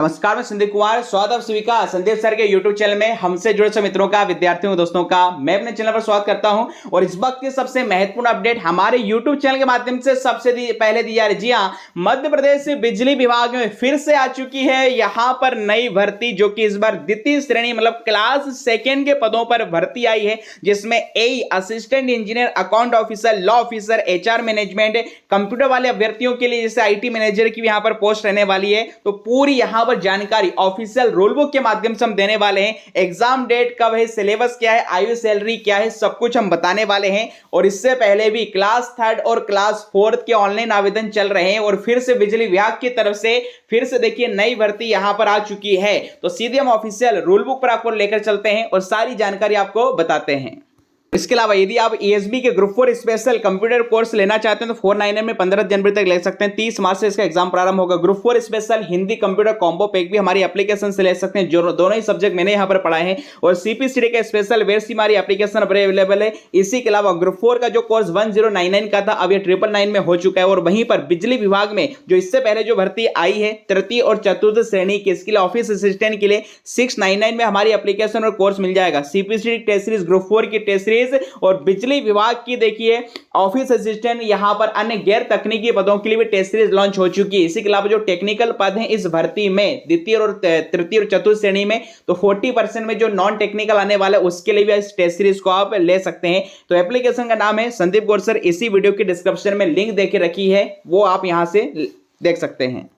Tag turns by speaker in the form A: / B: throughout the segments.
A: नमस्कार, मैं संदीप कुमार। स्वागत आप सभी का संदीप सर के YouTube चैनल में हमसे जुड़े सभी मित्रों का, विद्यार्थियों दोस्तों का मैं अपने चैनल पर स्वागत करता हूं। और इस वक्त की सबसे महत्वपूर्ण अपडेट हमारे YouTube चैनल के माध्यम से सबसे पहले दी जा रही है। जी हाँ, मध्य प्रदेश बिजली विभाग में फिर से आ चुकी है यहां पर नई भर्ती, जो कि इस बार द्वितीय श्रेणी मतलब क्लास सेकेंड के पदों पर भर्ती आई है, जिसमें a assistant engineer, account officer, law officer, HR management, computer वाले अभ्यर्थियों के लिए जैसे IT मैनेजर की यहां पर पोस्ट रहने वाली है। तो पूरी यहां जानकारी ऑफिशियल रूल बुक के माध्यम से हम देने वाले हैं। एग्जाम डेट कब है, सिलेबस क्या है, आयु सैलरी क्या है, सब कुछ हम बताने वाले हैं। और इससे पहले भी क्लास 3 और क्लास 4 के ऑनलाइन आवेदन चल रहे हैं और फिर से बिजली विभाग की तरफ से फिर से देखिए नई भर्ती यहां पर आ चुकी है। तो सीधे हम ऑफिशियल रूल बुक पर आपको लेकर चलते हैं और सारी जानकारी आपको बताते हैं। इसके अलावा यदि आप ESB के ग्रुप 4 स्पेशल कंप्यूटर कोर्स लेना चाहते हैं तो 499 में 15 जनवरी तक ले सकते हैं। 30 मार्च से इसका एग्जाम प्रारंभ होगा। Group 4 special Hindi computer combo pack भी हमारी एप्लीकेशन से ले सकते हैं, जो दोनों ही सब्जेक्ट मैंने यहां पर पढ़ाए हैं। और CPCD का स्पेशल वेर्सी हमारी एप्लीकेशन पर अवेलेबल है। इसी के अलावा ग्रुप 4 का जो कोर्स 1099 का था, अब ये 999 में हो चुका है। और वहीं पर बिजली विभाग में जो इससे पहले जो भर्ती आई है तृतीय और चतुर्थ श्रेणी की, इसके लिए ऑफिस असिस्टेंट के लिए 699 में हमारी एप्लीकेशन और कोर्स मिल जाएगा। CPCD टेस्ट सीरीज, ग्रुप 4 की टेस्ट सीरीज और बिजली विभाग की देखिए ऑफिस असिस्टेंट, यहां पर अन्य गैर तकनीकी पदों के लिए भी टेस्ट सीरीज लॉन्च हो चुकी है। इसी के अलावा जो टेक्निकल पद हैं इस भर्ती में द्वितीय और तृतीय और चतुर्थ श्रेणी में, तो 40% में जो नॉन टेक्निकल आने वाला है उसके लिए भी इस टेस्ट सीरीज को आप ले सकते हैं। तो एप्लीकेशन का नाम है संदीप गौर सर। इसी वीडियो की डिस्क्रिप्शन में लिंक देके रखी है, वो आप यहां से देख सकते हैं।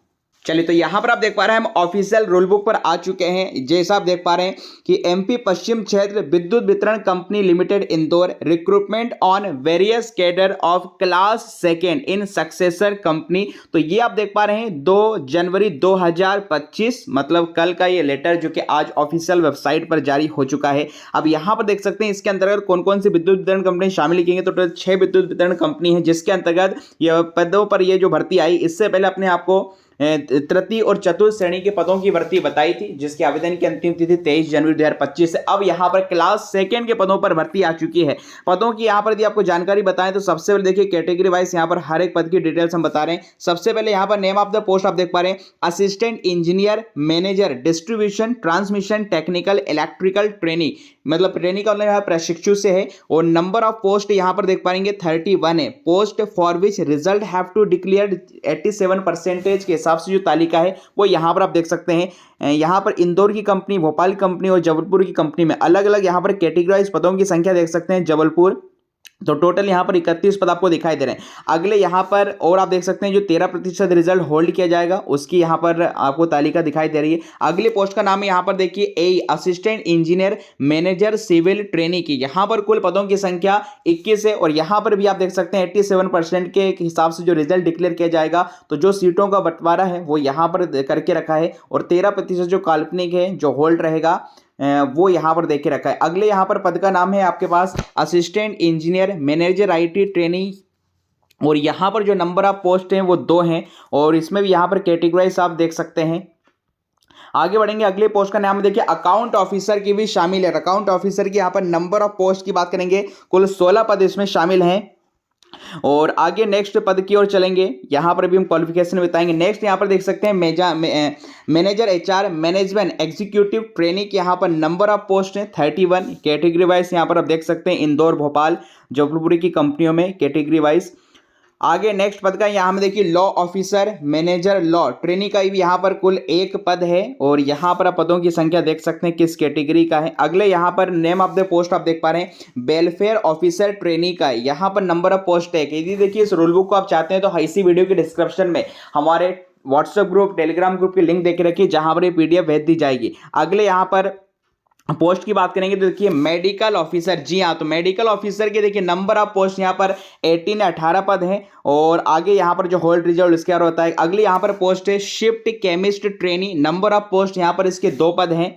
A: चलिए, तो यहां पर आप देख पा रहे हैं हम ऑफिशियल रूल बुक पर आ चुके हैं। जैसा आप देख पा रहे हैं कि MP पश्चिम क्षेत्र विद्युत वितरण company limited Indore, recruitment on various cadre of class second in successor company. तो ये आप देख पा रहे हैं 2 जनवरी 2025, मतलब कल का ये लेटर, जो कि आज ऑफिशियल वेबसाइट पर जारी हो चुका है। अब यहां पर देख सकते हैं इसके अंतर्गत कौन कौन सी विद्युत वितरण कंपनी शामिल की गई। तो 6 विद्युत वितरण कंपनी है जिसके अंतर्गत ये पदों पर ये जो भर्ती आई। इससे पहले अपने आपको तृतीय और चतुर्थ श्रेणी के पदों की भर्ती बताई थी, जिसके आवेदन की अंतिम तिथि 23 जनवरी 2025 है। अब यहां पर क्लास सेकेंड के पदों पर भर्ती आ चुकी है। पदों की यहां पर यदि आपको जानकारी बताएं तो सबसे पहले देखिए कैटेगरी वाइज यहां पर हर एक पद की डिटेल्स हम बता रहे हैं। सबसे पहले यहां पर नेम ऑफ द पोस्ट आप देख पा रहे हैं, assistant engineer manager distribution transmission technical electrical trainee, मतलब ट्रेनी का मतलब प्रशिक्षु से है। और नंबर ऑफ पोस्ट यहां पर देख पाएंगे 31 है। Post for which result have to declare 87% के हिसाब से जो तालिका है वो यहां पर आप देख सकते हैं। यहां पर इंदौर की कंपनी, भोपाल कंपनी और जबलपुर की कंपनी में अलग अलग यहां पर कैटेगराइज पदों की संख्या देख सकते हैं। जबलपुर, तो टोटल यहां पर 31 पद आपको दिखाई दे रहे हैं। अगले यहां पर और आप देख सकते हैं जो 13% रिजल्ट होल्ड किया जाएगा उसकी यहां पर आपको तालिका दिखाई दे रही है। अगले पोस्ट का नाम है यहां पर देखिए a assistant engineer manager civil trainee की। यहां पर कुल पदों की संख्या 21 है। और यहां पर भी आप देख सकते हैं 87% के हिसाब से जो रिजल्ट डिक्लेयर किया जाएगा, तो जो सीटों का बंटवारा है वो यहां पर करके रखा है। और 13% जो काल्पनिक है, जो होल्ड रहेगा, वो यहां पर देख के रखा है। अगले यहां पर पद का नाम है आपके पास assistant engineer manager IT trainee. और यहां पर जो नंबर ऑफ पोस्ट हैं वो 2 हैं। और इसमें भी यहां पर कैटेगराइज आप देख सकते हैं। आगे बढ़ेंगे, अगले पोस्ट का नाम देखिए अकाउंट ऑफिसर की भी शामिल है। अकाउंट ऑफिसर की यहां पर नंबर ऑफ पोस्ट की बात करेंगे, कुल 16 पद इसमें शामिल हैं। और आगे नेक्स्ट पद की ओर चलेंगे, यहां पर भी हम क्वालिफिकेशन बताएंगे। नेक्स्ट यहां पर देख सकते हैं manager HR management executive training, यहां पर नंबर ऑफ पोस्ट है 31। कैटेगरी वाइज यहां पर आप देख सकते हैं इंदौर, भोपाल, जबलपुर की कंपनियों में कैटेगरी वाइज। आगे नेक्स्ट पद का यहां में देखिए law officer manager law trainee का भी यहां पर कुल 1 पद है। और यहां पर आप पदों की संख्या देख सकते हैं किस कैटेगरी का है। अगले यहां पर नेम ऑफ द पोस्ट आप देख पा रहे हैं वेलफेयर ऑफिसर ट्रेनी का, यहां पर नंबर ऑफ पोस्ट है। यदि देखिए इस रूल बुक को आप चाहते हैं तो इसी वीडियो के डिस्क्रिप्शन में हमारे व्हाट्सएप ग्रुप, टेलीग्राम ग्रुप की लिंक देके रखिए, जहां पर ये PDF भेज दी जाएगी। अगले यहां पर पोस्ट की बात करेंगे तो देखिए मेडिकल ऑफिसर। जी हाँ, तो मेडिकल ऑफिसर के देखिए नंबर ऑफ पोस्ट यहाँ पर 18 पद हैं। और आगे यहाँ पर जो होल्ड रिजल्ट इसके और होता है। अगली यहाँ पर पोस्ट है shift chemist trainee, number of post यहाँ पर इसके 2 पद हैं।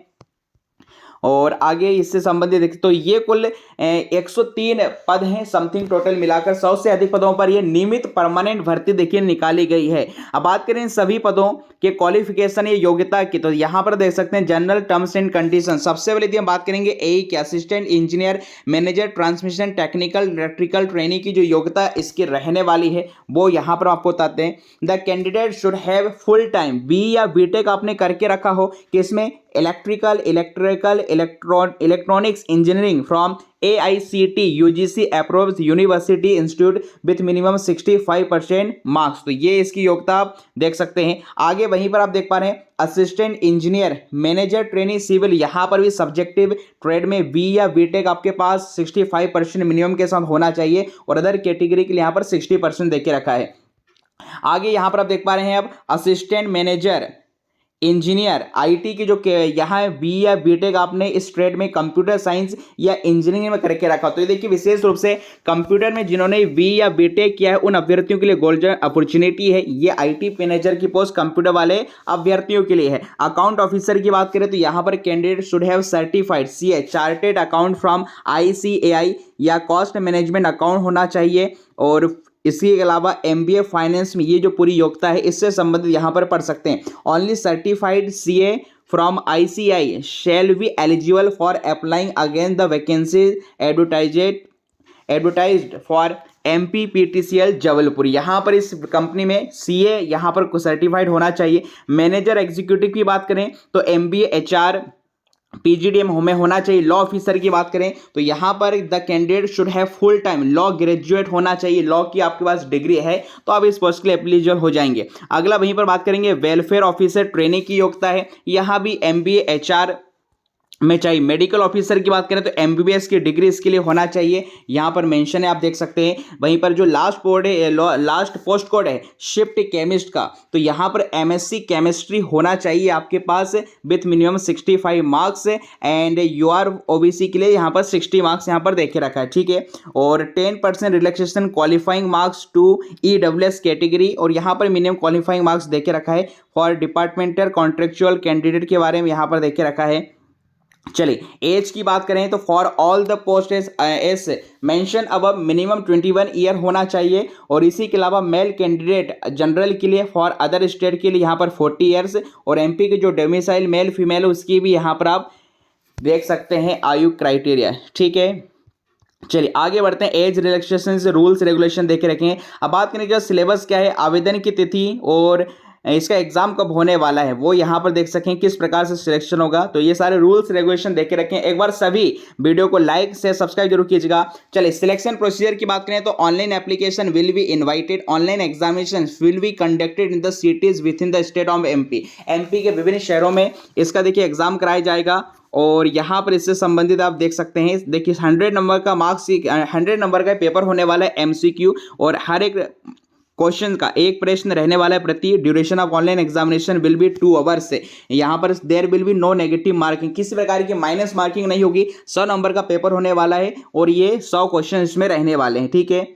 A: और आगे इससे संबंधित देखें तो ये कुल 103 पद हैं समथिंग, टोटल मिलाकर 100 से अधिक पदों पर ये नियमित परमानेंट भर्ती देखिए निकाली गई है। अब बात करें इन सभी पदों के क्वालिफिकेशन या योग्यता की, तो यहां पर देख सकते हैं जनरल टर्म्स एंड कंडीशन। सबसे पहले हम बात करेंगे ए के assistant engineer manager transmission technical electrical training की जो योग्यता इसकी रहने वाली है वो यहां पर आपको बताते हैं। The candidate should have full time B या बीटेक आपने करके रखा हो कि इसमें electrical electrical electronics engineering from AICT UGC approved university institute with minimum 65% marks. तो ये इसकी योग्यता आप देख सकते हैं। आगे वहीं पर आप देख पा रहे हैं assistant engineer manager training civil, यहाँ पर भी सब्जेक्टिव ट्रेड में बी या बीटेक आपके पास 65% मिनिमम के साथ होना चाहिए और अदर कैटेगरी के लिए यहाँ पर 60% देके रखा है। आगे यहाँ पर आप देख पा रहे हैं अब असिस्टेंट मैनेजर इंजीनियर आईटी की जो यहाँ बी या बीटेक आपने इस ट्रेड में कंप्यूटर साइंस या इंजीनियरिंग में करके रखा। तो ये देखिए विशेष रूप से कंप्यूटर में जिन्होंने बी या बीटेक किया है उन अभ्यर्थियों के लिए गोल्डन अपॉर्चुनिटी है। ये आईटी मैनेजर की पोस्ट कंप्यूटर वाले अभ्यर्थियों के लिए है। अकाउंट ऑफिसर की बात करें तो यहाँ पर candidate should have certified CA chartered account from ICAI या कॉस्ट मैनेजमेंट अकाउंट होना चाहिए। और इसके अलावा MBA फाइनेंस में ये जो पूरी योग्यता है इससे संबंधित यहाँ पर पढ़ सकते हैं। Only certified CA from ICAI shall be eligible for applying against the vacancies advertised for MPPTCL Jabalpur. यहाँ पर इस कंपनी में CA यहाँ पर सर्टिफाइड होना चाहिए। मैनेजर एग्जीक्यूटिव की बात करें तो MBA HR PGDM में होना चाहिए। लॉ ऑफिसर की बात करें तो यहाँ पर the candidate should have full time law graduate होना चाहिए। लॉ की आपके पास डिग्री है तो आप इस पोस्ट के लिए एलिजिबल हो जाएंगे। अगला वहीं पर बात करेंगे वेलफेयर ऑफिसर ट्रेनिंग की योग्यता है। यहाँ भी MBA HR में चाहिए। मेडिकल ऑफिसर की बात करें तो MBBS की डिग्री इसके लिए होना चाहिए, यहाँ पर मेंशन है आप देख सकते हैं। वहीं पर जो लास्ट पोस्ट कोड है शिफ्ट केमिस्ट का, तो यहाँ पर MSc केमिस्ट्री होना चाहिए आपके पास with minimum 65 marks and UR OBC के लिए यहाँ पर 60 मार्क्स यहाँ पर देखे रखा है, ठीक है। और 10% relaxation qualifying marks to EWS category, और यहाँ पर मिनिमम क्वालिफाइंग मार्क्स देखे रखा है। फॉर डिपार्टमेंटल कॉन्ट्रेक्चुअल कैंडिडेट के बारे में यहाँ पर देखे रखा है। चलिए एज की बात करें तो for all the post S mention अब मिनिमम 21 ईयर होना चाहिए। और इसी के अलावा मेल कैंडिडेट जनरल के लिए, फॉर अदर स्टेट के लिए यहाँ पर 40 ईयर्स, और MP के जो डोमिसाइल मेल फीमेल उसकी भी यहाँ पर आप देख सकते हैं आयु क्राइटेरिया, ठीक है। चलिए आगे बढ़ते हैं। एज रिलैक्सेशन से रूल्स रेगुलेशन देखे रखें। अब बात करें कि सिलेबस क्या है, आवेदन की तिथि और इसका एग्जाम कब होने वाला है वो यहाँ पर देख सकें, किस प्रकार से सिलेक्शन होगा। तो ये सारे रूल्स रेगुलेशन देखे रखें। एक बार सभी वीडियो को लाइक से सब्सक्राइब जरूर कीजिएगा। चलिए सिलेक्शन प्रोसीजर की बात करें तो online application will be invited, online examination will be conducted in the cities with in the state of MP के विभिन्न शहरों में इसका देखिए एग्जाम कराया जाएगा। और यहाँ पर इससे संबंधित आप देख सकते हैं, देखिए 100 नंबर का 100 नंबर का पेपर होने वाला है MCQ, और हर एक क्वेश्चन का एक प्रश्न रहने वाला है प्रति। Duration of online examination will be 2 hours से। यहाँ पर there will be no negative marking, किसी प्रकार की माइनस मार्किंग नहीं होगी। 100 नंबर का पेपर होने वाला है और ये 100 क्वेश्चन इसमें रहने वाले हैं, ठीक है।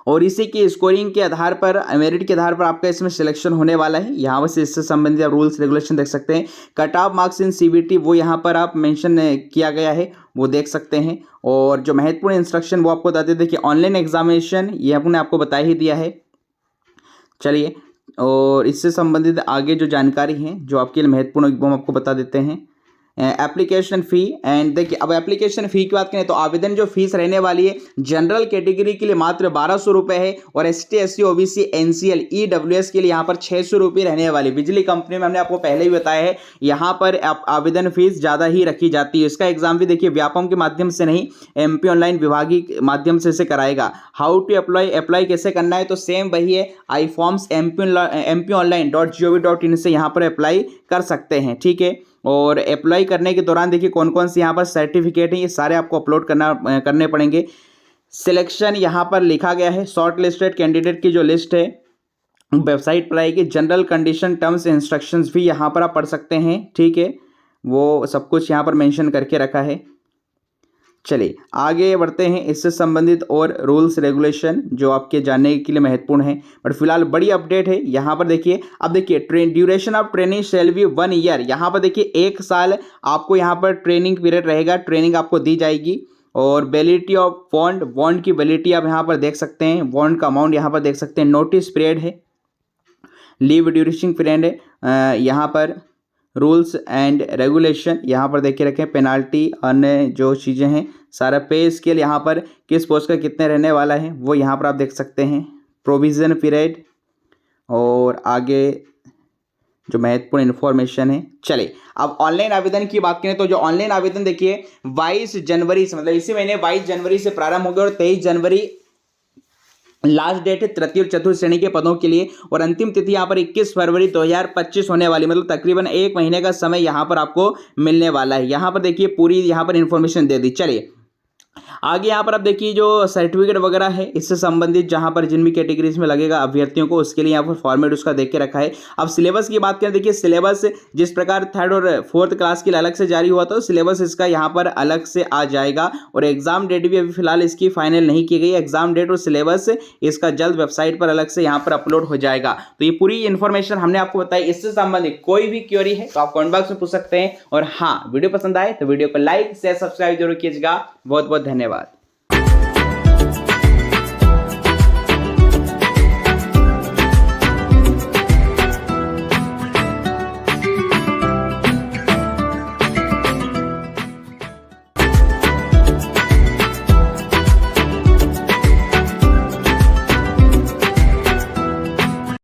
A: और इसी की स्कोरिंग के आधार पर, मेरिट के आधार पर आपका इसमें सिलेक्शन होने वाला है। यहाँ से इससे संबंधित रूल्स रेगुलेशन देख सकते हैं। Cut off marks in CBT वो यहाँ पर आप मेंशन किया गया है, वो देख सकते हैं। और जो महत्वपूर्ण इंस्ट्रक्शन वो आपको बताते थे कि ऑनलाइन एग्जामिनेशन ये हमने आपको बता ही दिया है। चलिए और इससे संबंधित आगे जो जानकारी है जो आपके लिए महत्वपूर्ण वो हम आपको बता देते हैं। एप्लीकेशन फ़ी, एंड देखिए अब एप्लीकेशन फ़ी की बात करें तो आवेदन जो फीस रहने वाली है जनरल कैटेगरी के लिए मात्र 1200 रुपये है, और ST SC OBC NCL EWS के लिए यहाँ पर 600 रुपये रहने वाली। बिजली कंपनी में हमने आपको पहले ही बताया है यहाँ पर आवेदन फीस ज़्यादा ही रखी जाती है। इसका एग्जाम भी देखिए व्यापम के माध्यम से नहीं, MP ऑनलाइन विभागीय माध्यम से इसे कराएगा। हाउ टू अप्लाई कैसे करना है तो सेम वही है, iForms mponline.gov.in से यहाँ पर अप्लाई कर सकते हैं, ठीक है। और अप्लाई करने के दौरान देखिए कौन कौन से यहाँ पर सर्टिफिकेट हैं ये सारे आपको अपलोड करने पड़ेंगे। सिलेक्शन यहाँ पर लिखा गया है, शॉर्ट लिस्टेड कैंडिडेट की जो लिस्ट है वेबसाइट पर आएगी। जनरल कंडीशन टर्म्स इंस्ट्रक्शंस भी यहाँ पर आप पढ़ सकते हैं, ठीक है, वो सब कुछ यहाँ पर मेंशन करके रखा है। चलिए आगे बढ़ते हैं इससे संबंधित और रूल्स रेगुलेशन जो आपके जानने के लिए महत्वपूर्ण है। बट फिलहाल बड़ी अपडेट है यहाँ पर देखिए। अब देखिए duration of training shall be 1 year. यहाँ पर देखिए 1 साल आपको यहाँ पर ट्रेनिंग पीरियड रहेगा, ट्रेनिंग आपको दी जाएगी। और वैलिडिटी ऑफ बॉन्ड की वैलिडिटी आप यहाँ पर देख सकते हैं, बॉन्ड का अमाउंट यहाँ पर देख सकते हैं। नोटिस पीरियड है, लीव ड्यूरेशन पीरियड है, यहाँ पर रूल्स एंड रेगुलेशन यहाँ पर देखे रखें, पेनाल्टी अन्य जो चीज़ें हैं सारा, पे स्केल यहाँ पर किस पोस्ट का कितने रहने वाला है वो यहाँ पर आप देख सकते हैं, प्रोविज़न पीरियड और आगे जो महत्वपूर्ण इन्फॉर्मेशन है। चलिए अब ऑनलाइन आवेदन की बात करें तो जो ऑनलाइन आवेदन देखिए 22 जनवरी से, मतलब इसी महीने 22 जनवरी से प्रारंभ होगा और 23 जनवरी लास्ट डेट है तृतीय और चतुर्थ श्रेणी के पदों के लिए। और अंतिम तिथि यहाँ पर 21 फरवरी 2025 होने वाली, मतलब तकरीबन 1 महीने का समय यहाँ पर आपको मिलने वाला है। यहाँ पर देखिए पूरी यहाँ पर इन्फॉर्मेशन दे दी। चलिए आगे यहाँ पर आप देखिए जो सर्टिफिकेट वगैरह है इससे संबंधित जहाँ पर जिन भी कैटेगरीज में लगेगा अभ्यर्थियों को उसके लिए यहाँ पर फॉर्मेट उसका देख के रखा है। अब सिलेबस की बात करें, देखिए सिलेबस जिस प्रकार 3rd और 4th क्लास के लिए अलग से जारी हुआ तो सिलेबस इसका यहाँ पर अलग से आ जाएगा। और एग्जाम डेट भी अभी फिलहाल इसकी फाइनल नहीं की गई। एग्जाम डेट और सिलेबस इसका जल्द वेबसाइट पर अलग से यहाँ पर अपलोड हो जाएगा। तो ये पूरी इन्फॉर्मेशन हमने आपको बताई। इससे संबंधित कोई भी क्वेरी है तो आप कमेंट बॉक्स में पूछ सकते हैं। और हाँ, वीडियो पसंद आए तो वीडियो को लाइक शेयर सब्सक्राइब जरूर कीजिएगा। बहुत बहुत धन्यवाद।